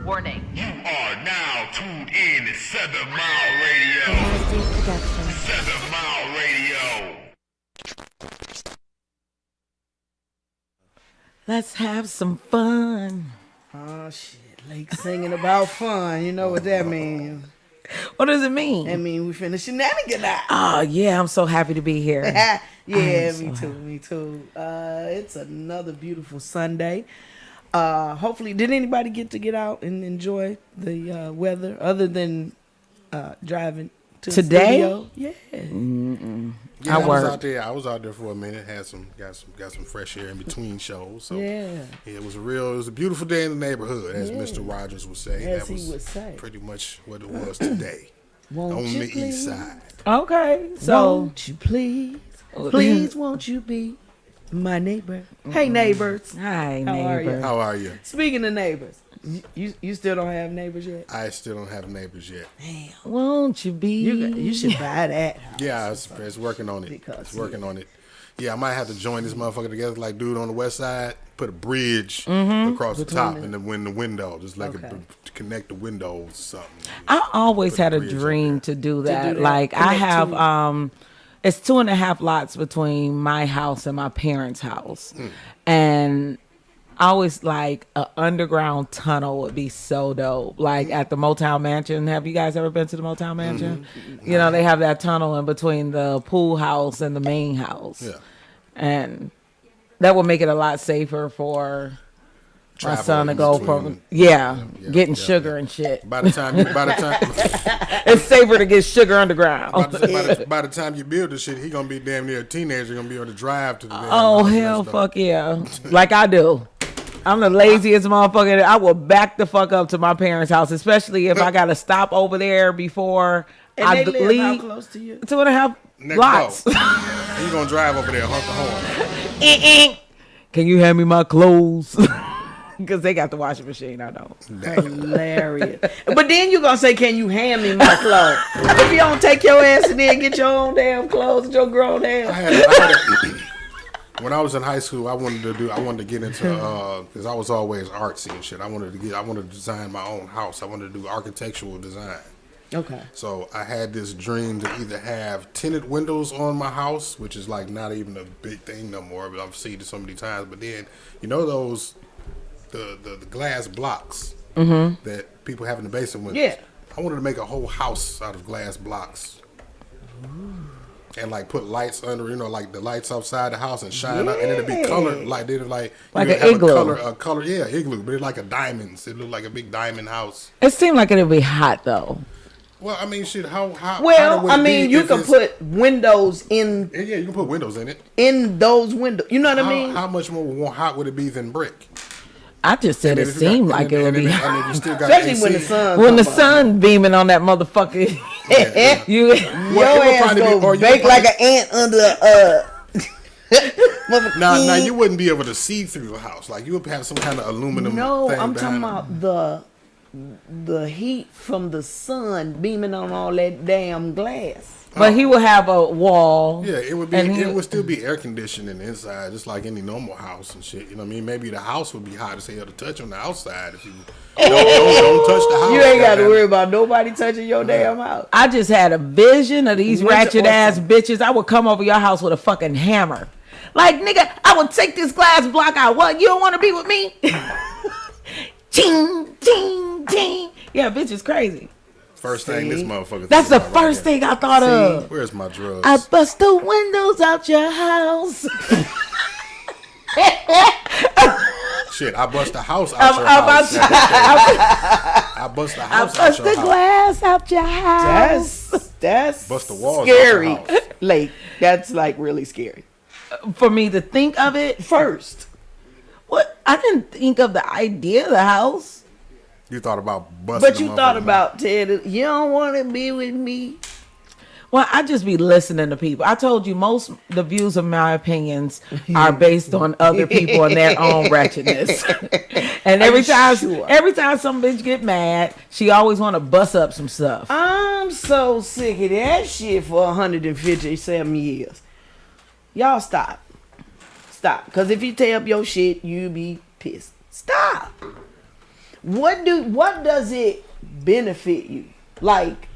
Warning. You are now tuned in to 7 Mile Radio. 7 Mile Radio. Let's have some fun. Oh shit, Lake singing about fun. You know what that means? What does it mean? That means we finna shenanigans now. Oh, yeah, I'm so happy to be here. Yeah, me too. It's another beautiful Sunday. Hopefully, did anybody get out and enjoy the weather other than driving to Today? the studio? Yeah. Yeah, I work. I was out there for a minute. Got some fresh air in between shows. So Yeah. it was a beautiful day in the neighborhood, as Mr. Rogers would say. As that was he would say. pretty much what it was today Won't on you the please? east side. Okay, so Won't you please, won't you be my neighbor? Hey, neighbors. hi, How are neighbor. you? How are you? Speaking of neighbors, you still don't have neighbors yet? I still don't have neighbors yet. Won't you be? You should buy that. Yeah, it's working on it. Because, It's working on it. Yeah, I might have to join this motherfucker together like dude on the west side. Put a bridge across the top and then win the window. Just like Okay. connect the windows or something. I always Put a had a bridge up dream there. to do that. that. Like I Connect have, to- it's 2.5 lots between my house and my parents' house, and I always like an underground tunnel would be so dope. Like at the Motown Mansion. Have you guys ever been to the Motown Mansion? You know, they have that tunnel in between the pool house and the main house. Yeah. And that would make it a lot safer for my Travel son to in go between. from Yeah, getting yeah, sugar yeah. and shit. By the time It's safer to get sugar underground. by the time you build this shit, he gonna be damn near a teenager. Gonna be able to drive to the. damn Oh house and hell, stuff. fuck yeah! Like I do. I'm the laziest motherfucker. I will back the fuck up to my parents' house, especially if I gotta stop over there before And I they live how leave. close to you? 2.5 Next lots. door. You gonna drive over there, honk the horn. Can you hand me my clothes? Because they got the washing machine. I don't. Hilarious. But then you gonna say, "Can you hand me my clothes?" If you don't take your ass in there and get your own damn clothes, your grown ass. When I was in high school, I wanted to get into because I was always artsy and shit. I wanted to design my own house. I wanted to do architectural design. Okay. So I had this dream to either have tinted windows on my house, which is like not even a big thing no more, but I've seen it so many times. But then, you know those the glass blocks that people have in the basement windows? Yeah. I wanted to make a whole house out of glass blocks. And like put lights under, like the lights outside the house and shine up, and it'd be colored like Like you'd an have igloo. a color, yeah, igloo, but it's like a diamonds. It looked like a big diamond house. It seemed like it'd be hot though. Well, I mean, shit, how Well, would I it mean, be you if can it's- put windows in yeah, you can put windows in it. those windows. You know what I mean? How much more hot would it be than brick? I just said it And if you seemed got- like and it would then- be and hot. then you still got Especially AC. when the sun. When the come up. sun beaming on that motherfucker. Yeah. You Your Well, it would ass probably be- go or you bake would like an ant under a. Now you wouldn't be able to see through the house. Like you would have some kind of aluminum. No, thing I'm talking behind it. about the heat from the sun beaming on all that damn glass. But he will have a wall. Yeah, it would be. And he- It would still be air conditioned in the inside, just like any normal house and shit. You know what I mean? Maybe the house would be hot as hell to touch on the outside if you don't touch the house. You ain't got to goddamn. worry about nobody touching your damn house. I just had a vision of these Winter ratchet ass awesome. bitches. I would come over your house with a fucking hammer. Like, nigga, I would take this glass block out. What? You don't want to be with me? Ching, ching, ching. Yeah, bitch is crazy. First thing this motherfucker. That's the thinking about first right thing I thought here. of. Where's my drugs? I bust the windows out your house. Shit, I bust the house out I'm your about house. to- I bust the I house out bust your the house. glass out your house. That's Bust the walls out scary. your house. Like that's like really scary. For me to think of it First, what? I didn't think of the idea of the house. You thought about busting. but you thought about Ted. You don't want to be with me. Well, I just be listening to people. I told you most the views of my opinions are based on other people and their own wretchedness. And every time some bitch get mad, she always want to bust up some stuff. I'm so sick of that shit for 157 years. Y'all stop. Stop. Because if you tear up your shit, you be pissed. Stop. what does it benefit you? Like,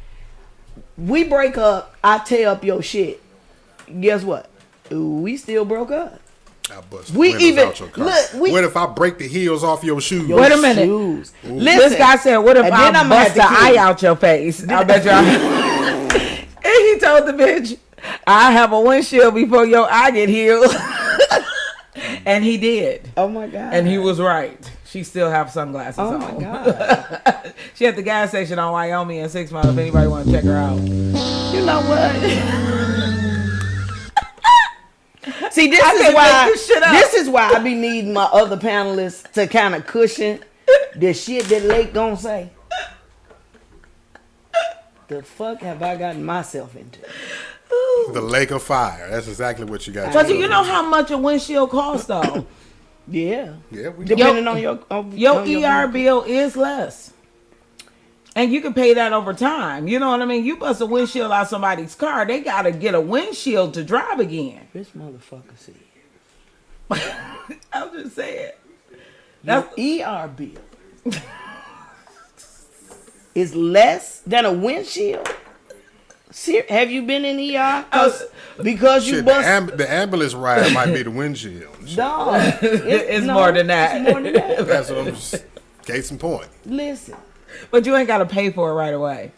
we break up, I tear up your shit. Guess what? We still broke up. I bust We windows even- out your car. look, we- What if I break the heels off your shoes? Wait a minute. Shoes. This Listen, guy said, "What if and I then I'ma bust have the to eye kill out your face?" I bet you. And he told the bitch, "I have a windshield before your eye get healed," and he did, oh my God. and he was right. She still have sunglasses Oh on. my God. She at the gas station on Wyoming and 6 Mile. If anybody want to check her out, You know what? See, this I is can't why make this shit up. this is why I be needing my other panelists to kind of cushion the shit that Lake gonna say. The fuck have I gotten myself into? The lake of fire. That's exactly what you got. but you know how much a windshield costs though. Yeah. Yeah, we Depending on your Your on ER bill is less. And you can pay that over time. You know what I mean? You bust a windshield out somebody's car, they got to get a windshield to drive again. This motherfucker see. I'm just saying. Your ER bill is less than a windshield. Have you been in ER? Because you Shit, bust. the ambulance ride might be the windshield. No, It's more than that. It's more than that. That's what I'm just. Case in point. Listen, But you ain't got to pay for it right away.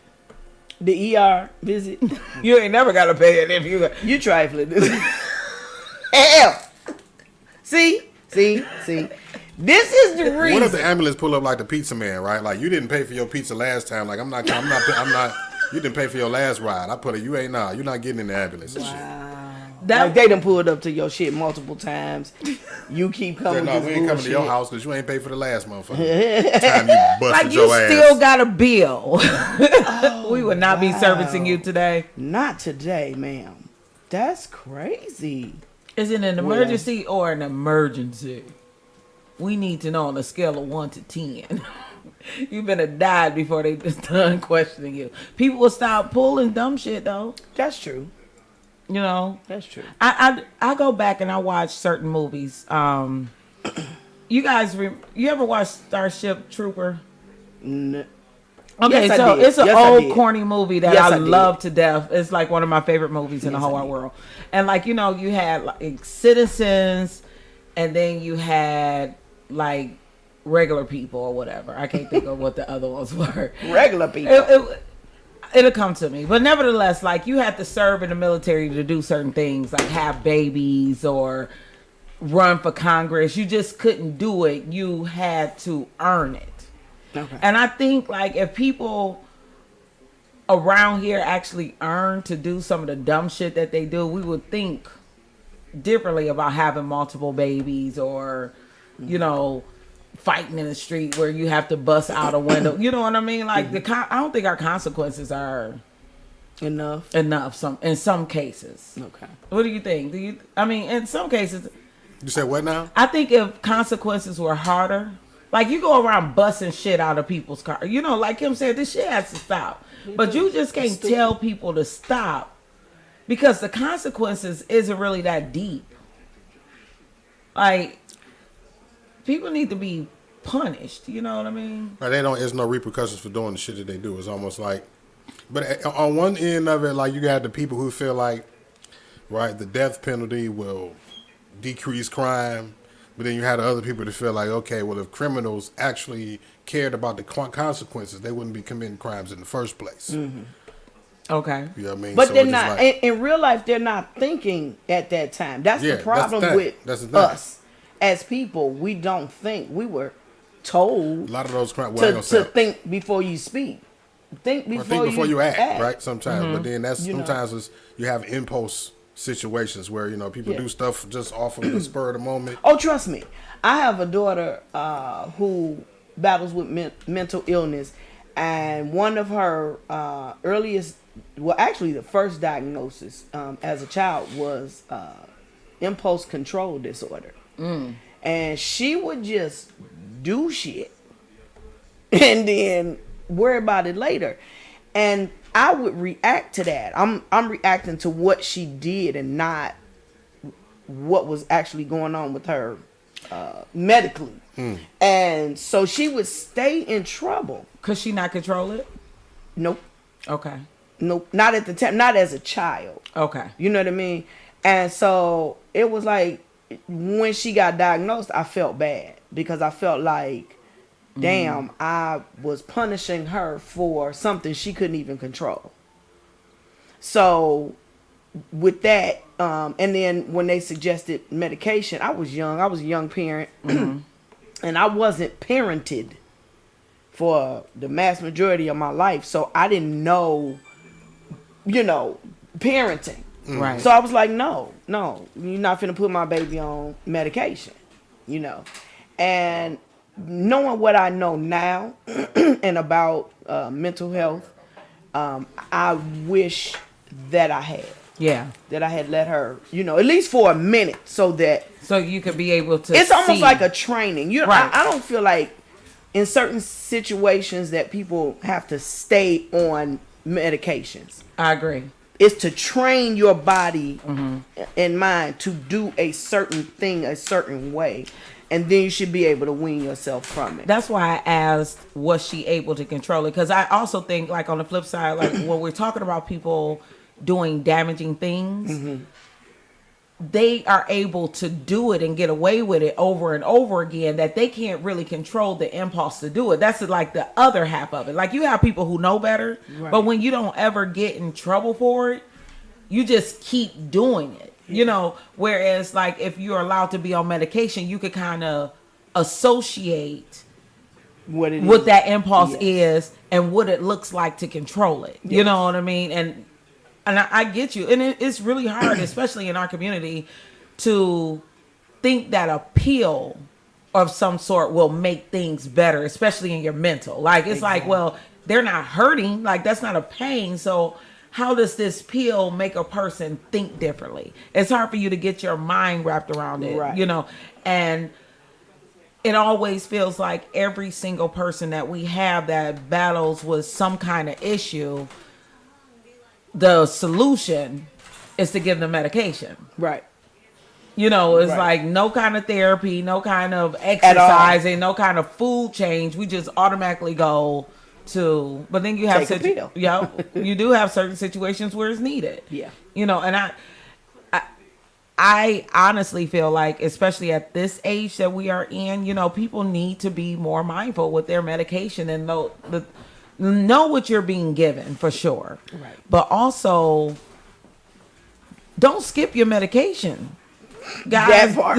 the ER visit. You ain't never got to pay it if you. You trifling. Hell. See. This is the reason. What if the ambulance pull up like the pizza man, right? Like you didn't pay for your pizza last time. Like I'm not. You didn't pay for your last ride. I put it. You're not getting in the ambulance and shit. Like they done pulled up to your shit multiple times. You keep coming. No, with we this ain't coming to your bullshit. house because you ain't paid for the last motherfucker. Time you busted Like you your ass. still got a bill. We would not be servicing you today. Not today, ma'am. That's crazy. Is it an emergency or an emergency? We need to know on a scale of 1 to 10. You better died before they just done questioning you. People will stop pulling dumb shit though. That's true. You know, That's true. I go back and I watch certain movies. You guys, you ever watch Starship Trooper? N- Okay, Yes, I so did. it's an Yes, I old did. corny movie that Yes, I I did. love to death. It's like one of my favorite movies in the Yes, whole I wide did. world. And like, you know, you had like Citizens, and then you had like regular people or whatever. I can't think of what the other ones were. Regular people. It'll come to me. But nevertheless, like you had to serve in the military to do certain things, like have babies or run for Congress. You just couldn't do it. You had to earn it. Okay. And I think like if people around here actually earn to do some of the dumb shit that they do, we would think differently about having multiple babies or, you know, fighting in the street where you have to bust out a window. You know what I mean? Like I don't think our consequences are Enough. in some cases. Okay. What do you think? I mean, in some cases, You said what now? I think if consequences were harder, like you go around busting shit out of people's car, you know, like him said, this shit has to stop. But you just can't tell people to stop because the consequences isn't really that deep. Like, people need to be punished. You know what I mean? Right, there's no repercussions for doing the shit that they do. It's almost like, but on one end of it, like you got the people who feel like, right, the death penalty will decrease crime. But then you had the other people that feel like, okay, well, if criminals actually cared about the consequences, they wouldn't be committing crimes in the first place. Mm-hmm. Okay. You know what I mean? But So they're it's just not like- in real life. They're not thinking at that time. That's Yeah, the problem that's the thing. with That's the thing. us as people. We don't think. We were told a lot of those crimes. Well, I ain't to gonna say. think before you speak. Think Or before, think before you act, act. right? Sometimes, but then that's You know. sometimes you have impulse situations where people Yeah. do stuff just off of the spur of the moment. Oh, trust me. I have a daughter who battles with mental illness, and one of her earliest, well, actually the first diagnosis as a child was impulse control disorder. And she would just do shit and then worry about it later. And I would react to that. I'm reacting to what she did and not what was actually going on with her medically. And so she would stay in trouble. Could she not control it? Nope. Okay. Nope. Not at the time. Not as a child. Okay. You know what I mean? And so it was like when she got diagnosed, I felt bad because I felt like, damn, I was punishing her for something she couldn't even control. So with that, and then when they suggested medication, I was young. I was a young parent. And I wasn't parented for the mass majority of my life. So I didn't know, parenting. Right. So I was like, no, you're not finna put my baby on medication, And knowing what I know now and about mental health, I wish that I had. Yeah. That I had let her, at least for a minute so you could be able to it's almost see. like a training. Right. I don't feel like in certain situations that people have to stay on medications. I agree. It's to train your body and mind to do a certain thing a certain way. And then you should be able to wean yourself from it. That's why I asked, was she able to control it? Because I also think, like, on the flip side, like, when we're talking about people doing damaging things, they are able to do it and get away with it over and over again, that they can't really control the impulse to do it. That's like the other half of it. Like, you have people who know better, but when you don't ever get in trouble for it, you just keep doing it. Whereas, like, if you're allowed to be on medication, you could kind of associate what that impulse is and what it looks like to control it. You know what I mean? And I get you. And it's really hard, especially in our community, to think that a pill of some sort will make things better, especially in your mental. Like, it's like, well, they're not hurting. Like, that's not a pain. So how does this pill make a person think differently? It's hard for you to get your mind wrapped around it, and it always feels like every single person that we have that battles with some kind of issue, the solution is to give them medication. Right. It's like no kind of therapy, no kind of exercising, no kind of food change. We just automatically go to, but then you have you do have certain situations where it's needed. Yeah. And I honestly feel like, especially at this age that we are in, people need to be more mindful with their medication and know what you're being given, for sure. Right. But also, don't skip your medication, guys. That part.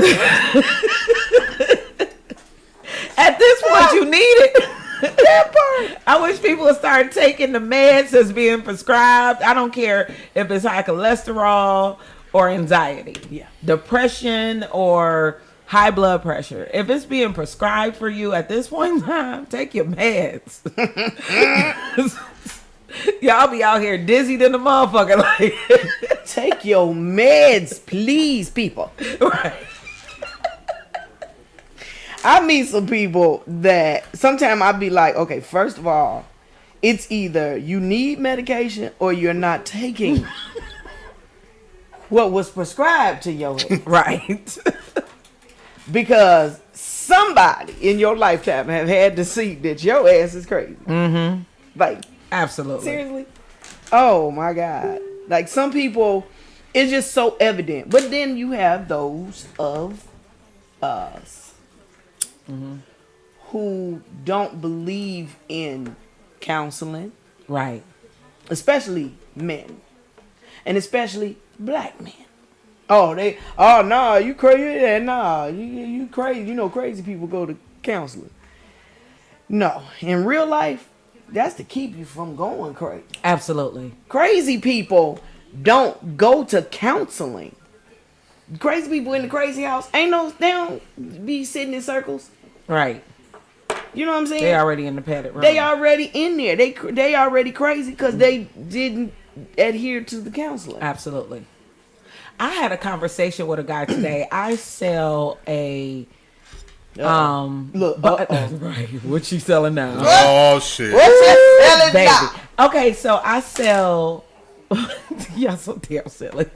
At this point, you need it. That part. I wish people would start taking the meds that's being prescribed. I don't care if it's high cholesterol or anxiety, depression or high blood pressure. If it's being prescribed for you at this point in time, take your meds. Y'all be out here dizzy than the motherfucker. Like, take your meds, please, people. Right. I meet some people that sometimes I be like, okay, first of all, it's either you need medication or you're not taking what was prescribed to your head. Right. Because somebody in your lifetime have had to see that your ass is crazy. Mm-hmm. Like, absolutely. Seriously? Oh my God. Like, some people, it's just so evident. But then you have those of us who don't believe in counseling. Right. Especially men. And especially black men. Oh no, you crazy? Yeah, nah, you crazy. Crazy people go to counseling. No, in real life, that's to keep you from going crazy. Absolutely. Crazy people don't go to counseling. Crazy people in the crazy house they don't be sitting in circles. Right. You know what I'm saying? They already in the padded room. They already in there. They already crazy because they didn't adhere to the counseling. Absolutely. I had a conversation with a guy today. I sell a right. What you selling now? Oh shit. What you selling baby? now? Okay, so I sell. Y'all so damn silly.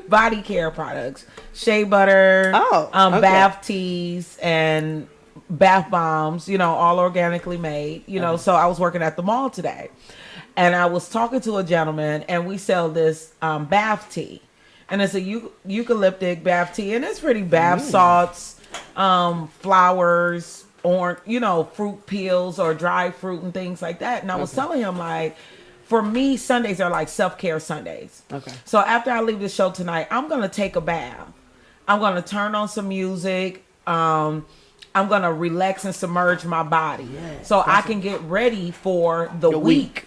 body care products, shea butter, Okay. bath teas, and bath bombs. All organically made. So I was working at the mall today, and I was talking to a gentleman, and we sell this bath tea, and it's a eucalyptic bath tea, and it's pretty bath salts, flowers, or fruit peels or dried fruit and things like that. And I was telling him, like, for me, Sundays are like self-care Sundays. Okay. So after I leave the show tonight, I'm going to take a bath. I'm going to turn on some music. I'm going to relax and submerge my body so I can get ready for the week.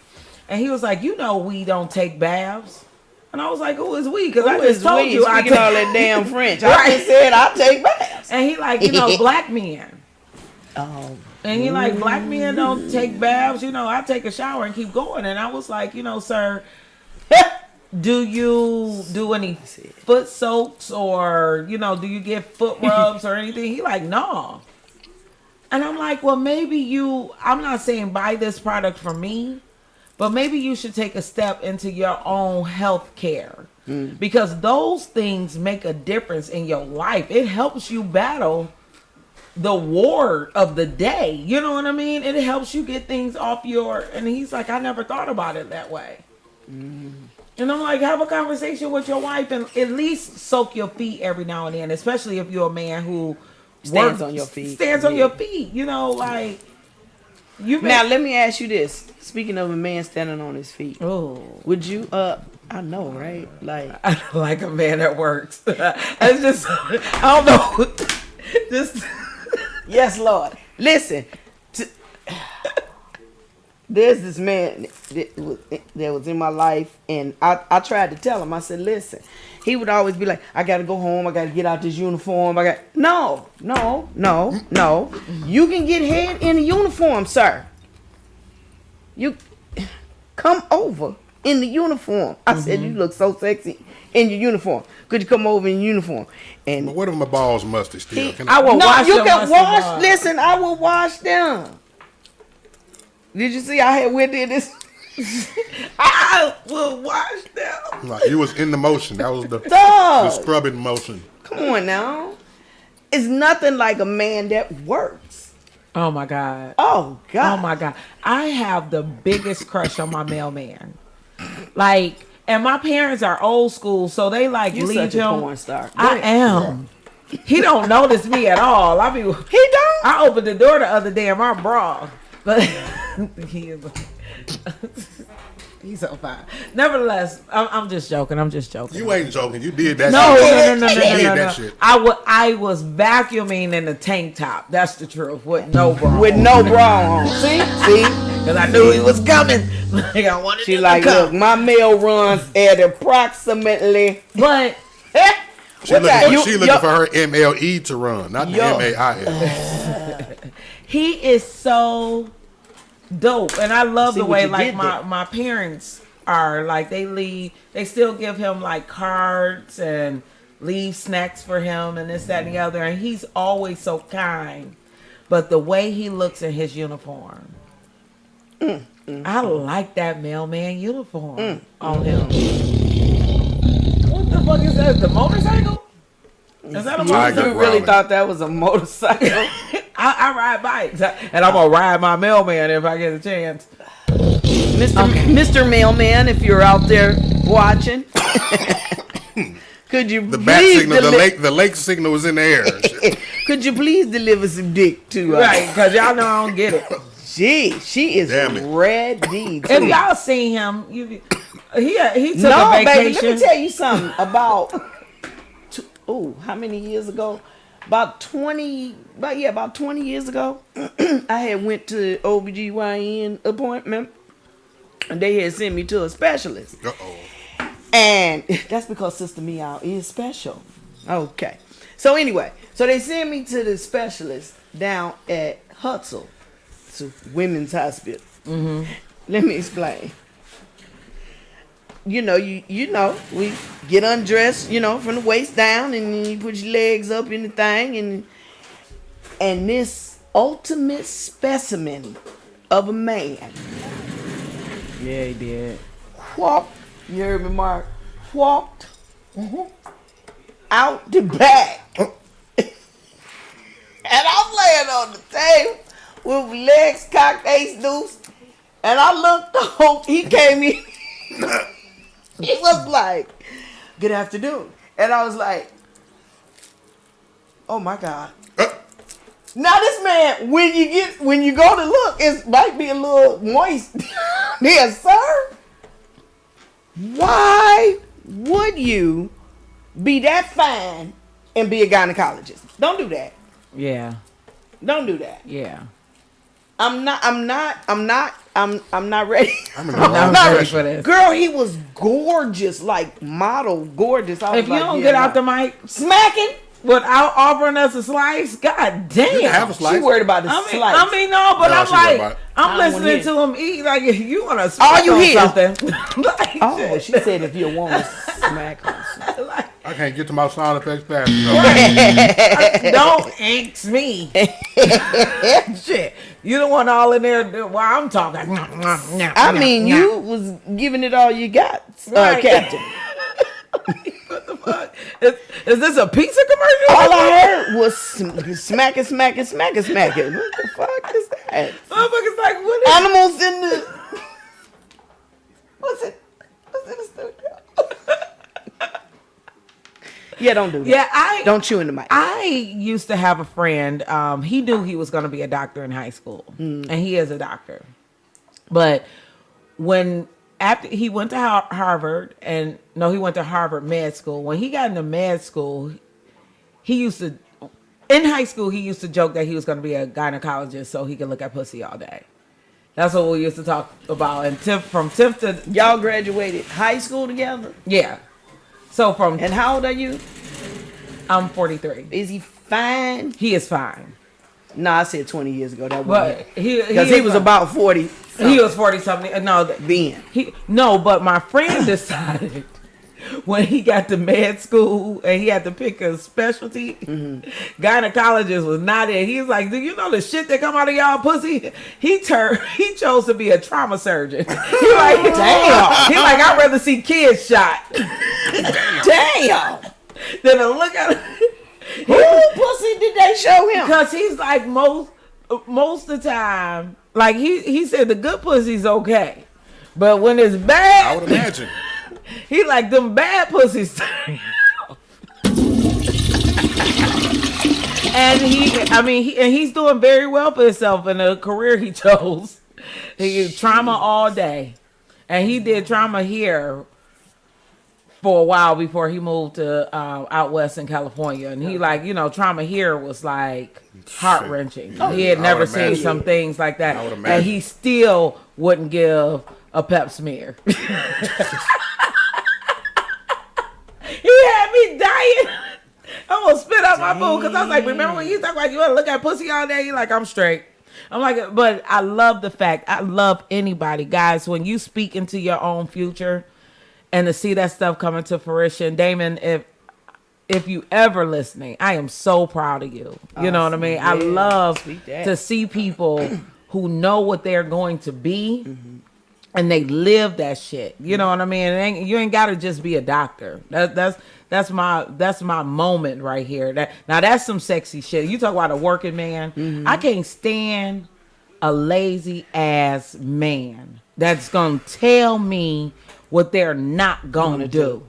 And he was like, we don't take baths. And I was like, who is we? Because I just told you I take all that damn French. Right. I just said I take baths. And he like, black men. Oh. And he like, black men don't take baths. I take a shower and keep going. And I was like, sir, do you do any foot soaks or, do you get foot rubs or anything? He like, no. And I'm like, well, maybe I'm not saying buy this product from me, but maybe you should take a step into your own health care. Because those things make a difference in your life. It helps you battle the war of the day. You know what I mean? It helps you get things off and he's like, I never thought about it that way. And I'm like, have a conversation with your wife and at least soak your feet every now and then, especially if you're a man who Stands on your feet. Like now let me ask you this. Speaking of a man standing on his feet. Oh. Would you I know, right? Like I like a man that works. It's just I don't know. Just yes, Lord. Listen, there's this man that was in my life, and I tried to tell him. I said, listen. He would always be like, I got to go home. I got to get out this uniform. No. You can get head in a uniform, sir. You come over in the uniform. I said, you look so sexy in your uniform. Could you come over in your uniform? And But what if my balls musty still? I will wash you them can once wash. in a while. Listen, I will wash them. Did you see I had went in this? I will wash them. Like, you was in the motion. That was the Dog. scrubbing motion. Come on now. It's nothing like a man that works. Oh my God. Oh God. Oh my God. I have the biggest crush on my mailman. Like, and my parents are old school, so they like You leave such a him. porn star. Go I ahead. am. He don't notice me at all. He don't. I opened the door the other day in my bra, but he's so fine. Nevertheless, I'm just joking. You ain't joking. You did that No, shit. no. You did that shit. I was vacuuming in a tank top. That's the truth. With no bra. With no bra on. See? Because I knew he was coming. Like I wanted She him like, to come. look, my mail runs at approximately. But She looking for her MLE to run, not the MAIL. he is so dope, and I love See the what way you like did there. my parents are. Like they still give him like cards and leave snacks for him and this, that, and the other, and he's always so kind. But the way he looks in his uniform, I like that mailman uniform on him. What the fuck is that? The motorcycle? Is that a motorcycle? You really thought that was a motorcycle? I ride bikes, and I'm gonna ride my mailman if I get a chance. Mr. Mailman, if you're out there watching, could you The bat signal, the lake signal was in the air. Could you please deliver some dick to us? Right, because y'all know I don't get it. Gee, she is Damn it. ready. If y'all seen him, he took No, a vacation. baby, let me tell you something about. How many years ago? About 20 years ago, I had went to OBGYN appointment, and they had sent me to a specialist. Uh-oh. And that's because Sister Meow is special. Okay. So anyway, so they sent me to the specialist down at Hutzel. It's a women's hospital. Mm-hmm. Let me explain. You know, we get undressed, from the waist down, and then you put your legs up in the thing, and this ultimate specimen of a man. Yeah, he did. Walked, you heard me, Mark, walked out the back. And I'm laying on the table with my legs cocked, ace deuce. And I looked up, he came in. He was like, good afternoon. And I was like, oh my God. Now this man, when you go to look, it might be a little moist. There, sir. Why would you be that fine and be a gynecologist? Don't do that. Yeah. Don't do that. Yeah. I'm not ready. I'm in the I'm wrong not ready direction. for this. Girl, he was gorgeous, like model gorgeous. I was If you like, don't yeah, get nah. out the mic smacking, without offering us a slice, god You can have damn. a slice. she worried about the I mean, slice. no, but No, I'm she worried about like, it. I I'm don't wanna listening hear to him eat. Like, you want to All you on hear- something. Like, Oh, shit. she said if you want to smack her. Like, I can't get to my sound effects fast enough. don't ask me. Shit. You don't want all in there while I'm talking. I mean, you was giving it all you got, Right. Captain. What the fuck? Is this a pizza commercial? All I heard was smacking. What the fuck is that? Motherfuckers like, what is Animals in the. What's in the studio? Yeah, don't do that. Yeah, Don't chew in the mic. I used to have a friend. He knew he was going to be a doctor in high school, and he is a doctor. But after he went to Harvard, he went to Harvard Med School. When he got into med school, in high school, he used to joke that he was going to be a gynecologist so he could look at pussy all day. That's what we used to talk about. And from 10th to Y'all graduated high school together? yeah. So And how old are you? I'm 43. Is he fine? He is fine. No, I said 20 years ago. That But wasn't because he was about 40. he was 40 something. No, then. but my friend decided when he got to med school and he had to pick a specialty, gynecologist was not it. He's like, do you know the shit that come out of y'all pussy? He chose to be a trauma surgeon. He like, damn. He like, I'd rather see kids shot. Damn. Than to look at Who pussy did they show him? because he's like most of the time, like he said the good pussy's okay. But when it's bad, I would imagine. he like them bad pussies. And he's doing very well for himself in the career he chose. He did trauma all day. And he did trauma here for a while before he moved to out west in California. And he trauma here was like heart wrenching. He had I never would seen imagine. some things like that. I would And imagine. he still wouldn't give a pep smear. He had me dying. I almost spit out my food because I was like, remember when you talk about you want to look at pussy all day? You're like, I'm straight. I'm like, but I love the fact, I love anybody, guys, when you speak into your own future and to see that stuff coming to fruition. Damon, if you ever listening, I am so proud of you. You know what I mean? I love speak that. to see people who know what they're going to be and they live that shit. You know what I mean? You ain't got to just be a doctor. That's my moment right here. Now that's some sexy shit. You talk about a working man. I can't stand a lazy ass man that's gonna tell me what they're not gonna do.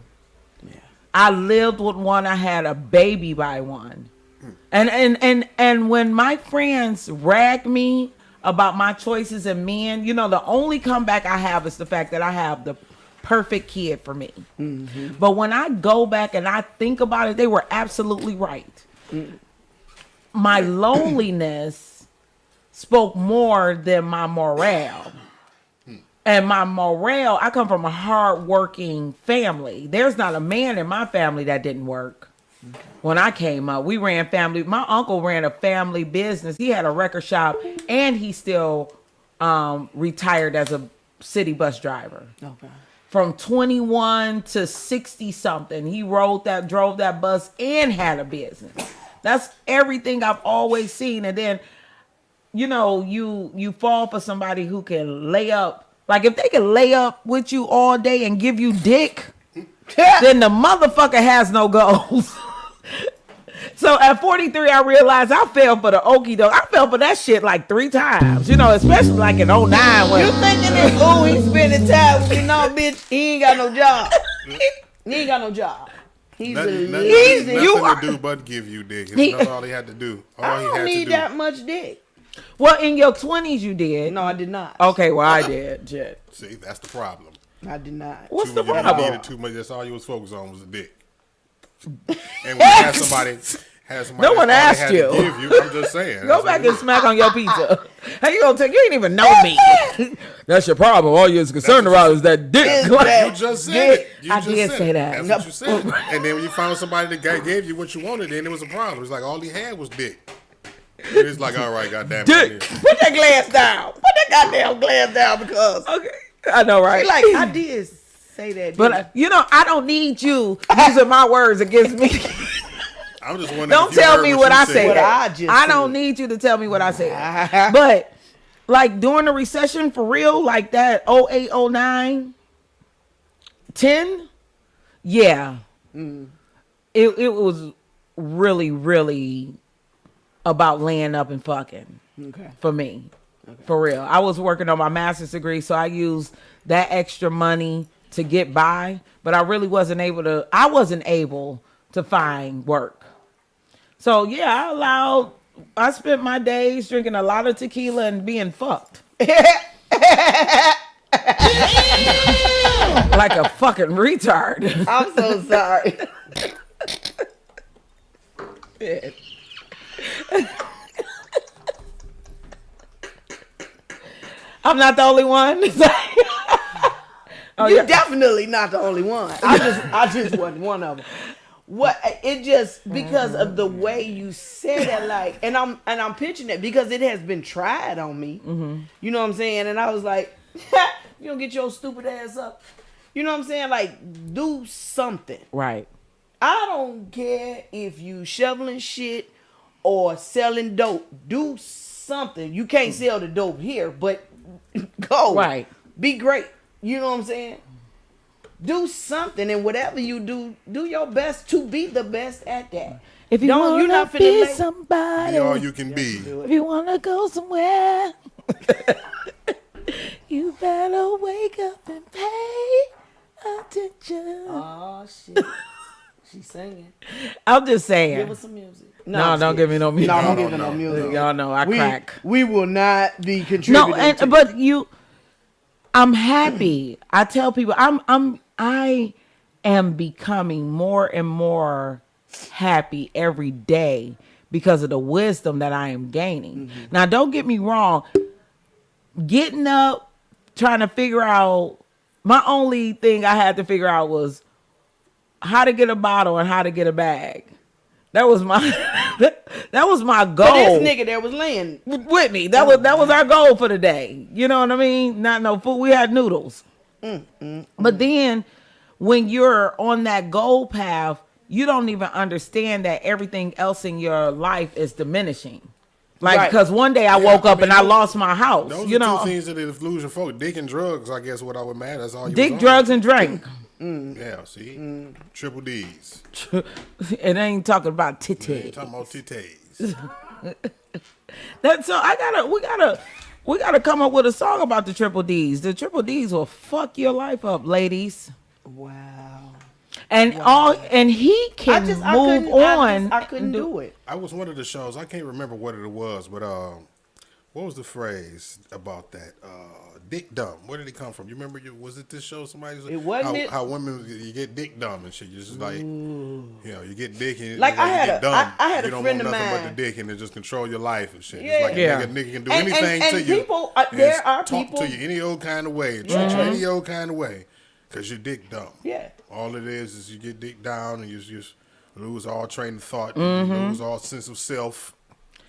Yeah. I lived with one. I had a baby by one. And when my friends rag me about my choices in men, the only comeback I have is the fact that I have the perfect kid for me. But when I go back and I think about it, they were absolutely right. My loneliness spoke more than my morale. And my morale, I come from a hard-working family. There's not a man in my family that didn't work. When I came up, we ran family. My uncle ran a family business. He had a record shop, and he still retired as a city bus driver. Okay. From 21 to 60 something, he drove that bus and had a business. That's everything I've always seen. And then, you fall for somebody who can lay up. Like if they can lay up with you all day and give you dick, then the motherfucker has no goals. So at 43, I realized I fell for the okie doke. I fell for that shit like 3 times, you know, especially like in 09. You thinking that, oh, he's spending time with you? No, bitch, he ain't got no job. He ain't got no job. He's Nothing lazy. to do but give you dick. That's all he had to do. I don't need that much dick. Well, in your 20s, you did. No, I did not. Okay, well, I did. Shit. See, that's the problem. I did not. What's the You problem? needed too much. That's all you was focused on was the dick. And when you had somebody no one that's asked all they you. had to give you, I'm just saying. Go That's back what and smack on your pizza. How you gonna take? You ain't even know me. That's your problem. All you're concerned about is that dick. Is You that just said dick. it. You I just did said say it. that. That's what you said. And then when you found somebody that gave you what you wanted, then it was a problem. It's like all he had was dick. And it's like, all right, goddamn Dick. Put that glass down. Put that goddamn glass down because. Okay, I know, right? Like, I did say that. But you know, I don't need you using my words against me. I'm just wondering. Don't if you tell heard me what what you I said. said. What I just I don't said. need you to tell me what I said. But like during the recession, for real, like that 08, 09, 10, yeah, it was really, really about laying up and fucking. Okay. For me. For real. I was working on my master's degree, so I used that extra money to get by, but I really wasn't able to find work. So yeah, I spent my days drinking a lot of tequila and being fucked. Like a fucking retard. I'm so sorry. I'm not the only one. Oh, You're definitely not the only one. I just wasn't one of them. What it just because of the way you said it, like, and I'm pitching it because it has been tried on me. You know what I'm saying? And I was like, you don't get your stupid ass up. You know what I'm saying? Like, do something. Right. I don't care if you shoveling shit or selling dope. Do something. You can't sell the dope here, but go. Right. Be great. You know what I'm saying? Do something, and whatever you do, do your best to be the best at that. If you Don't- want you're not to finna be let- somebody, Be all you can be. if you want to go somewhere, you better wake up and pay attention. Oh shit, she's singing. I'm just saying. Give us some music. No, I'm don't just give me no music. No, don't No, give me no no. music. Y'all know I crack. We will not be contributing. No, and, to but I'm happy. I tell people I am becoming more and more happy every day because of the wisdom that I am gaining. Now, don't get me wrong. Getting up, trying to figure out, my only thing I had to figure out was how to get a bottle and how to get a bag. That was my that was my goal. But this nigga that was laying With me. That was our goal for the day. You know what I mean? Not no food. We had noodles. But then when you're on that goal path, you don't even understand that everything else in your life is diminishing. Like, Right. because one day I Yeah, woke I up mean, and I those- lost my house. Those You are know, two things that lose your folk. Dick and drugs, I guess, what I would matter. That's all you dick, was on. drugs, and drink. Yeah, see? Triple D's. It ain't talking about You titties. ain't talking about titties. We gotta come up with a song about the triple D's. The triple D's will fuck your life up, ladies. Wow. And he can move on. I couldn't do it. I was one of the shows, I can't remember what it was, but what was the phrase about that? Dick dumb. Where did it come from? You remember? Was it this show? Somebody was It wasn't it? how women you get dick dumb and shit. You're just like, you know, you get dick and Like, you know, I had you get a- dumb. I had you a don't friend want of nothing but mine. the dick and it just control your life and shit. Yeah. It's like Yeah. a nigga can do And- anything and to you. people, and there are talk people- to you any old kind of way, treat you any old kind of way, cause you're dick dumb. Yeah. All it is you get dick down and you just lose all train of thought, you lose all sense of self,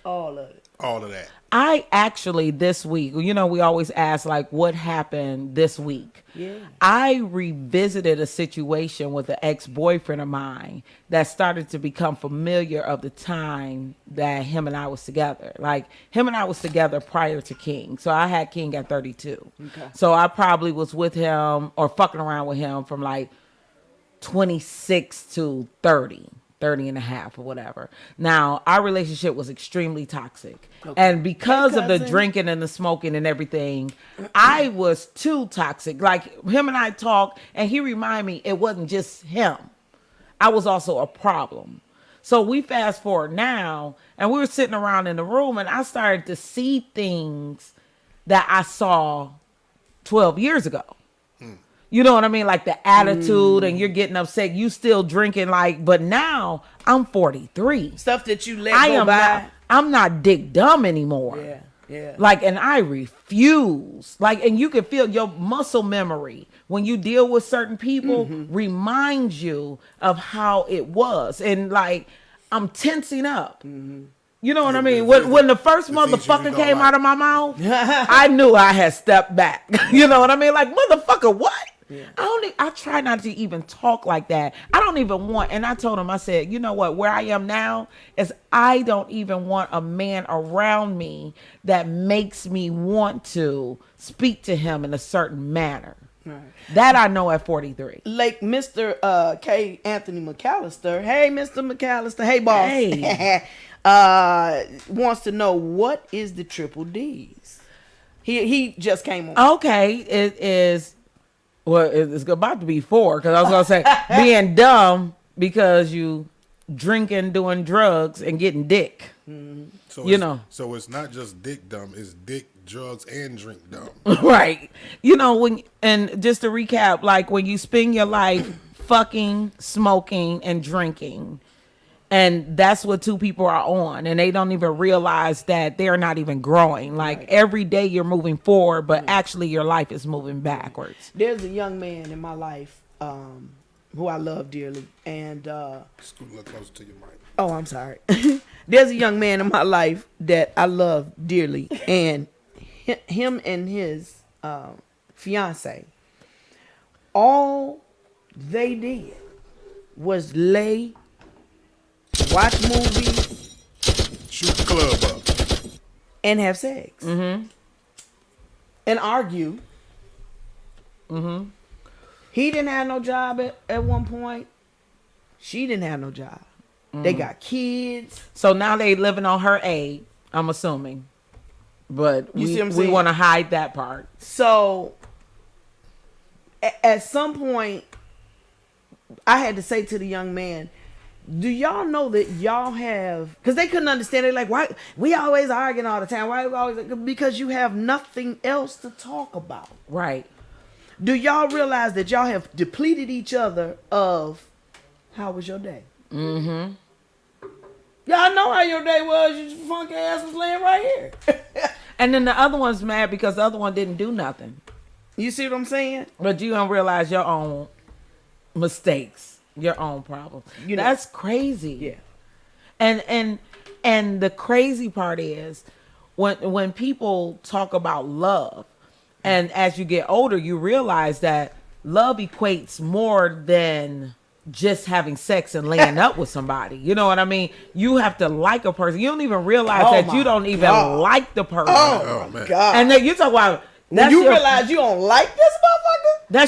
All of it. all of that. I actually this week, you know, we always ask like what happened this week. Yeah. I revisited a situation with an ex-boyfriend of mine that started to become familiar of the time that him and I was together. Like him and I was together prior to King. So I had King at 32. Okay. So I probably was with him or fucking around with him from like 26 to 30 and a half or whatever. Now, our relationship was extremely toxic. Okay. And because of the drinking and the smoking and everything, I was too toxic. Like, him and I talk, and he reminded me it wasn't just him. I was also a problem. So we fast forward now, and we were sitting around in the room, and I started to see things that I saw 12 years ago. You know what I mean? Like the attitude and you're getting upset. You still drinking but now I'm 43. Stuff that you let go by. I'm not dick dumb anymore. Yeah, yeah. Like, and I refuse. Like, and you can feel your muscle memory when you deal with certain people reminds you of how it was. And like, I'm tensing up. You know what I mean? When the first motherfucker came out of my mouth, I knew I had stepped back. You know what I mean? Like, motherfucker, what? Yeah. I try not to even talk like that. I don't even want, and I told him, I said, you know what, where I am now is I don't even want a man around me that makes me want to speak to him in a certain manner. Right. That I know at 43. Like Mr. K. Anthony McAllister. Hey, Mr. McAllister. Hey, boss. Hey. Wants to know, what is the triple D's? He just came on. Okay, it is. Well, it's about to be 4 because I was gonna say being dumb because you drinking, doing drugs, and getting dick. So so it's not just dick dumb; it's dick, drugs, and drink dumb. Right. And just to recap, like when you spend your life fucking, smoking, and drinking. And that's what two people are on. And they don't even realize that they're not even growing. Like every day you're moving forward, but actually your life is moving backwards. There's a young man in my life who I love dearly. And scoot a little closer to your mic. Oh, I'm sorry. There's a young man in my life that I love dearly. And him and his fiance, all they did was watch movies, shoot the club up, and have sex, and argue. He didn't have no job at one point. She didn't have no job. They got kids. So now they living on her aid, I'm assuming. But we want to hide that part. So at some point, I had to say to the young man, do y'all know that y'all have, because they couldn't understand it, like, why we always arguing all the time, why we always, because you have nothing else to talk about. Right. Do y'all realize that y'all have depleted each other of, how was your day? Y'all know how your day was. Your funky ass was laying right here. And then the other one's mad because the other one didn't do nothing. You see what I'm saying? But you don't realize your own mistakes. Your own problem. That's crazy. Yeah. And the crazy part is when people talk about love, and as you get older, you realize that love equates more than just having sex and laying up with somebody. You know what I mean? You have to like a person. You don't even realize that you don't even like the person. Oh my God. And then you talk about when you realize you don't like this motherfucker? That's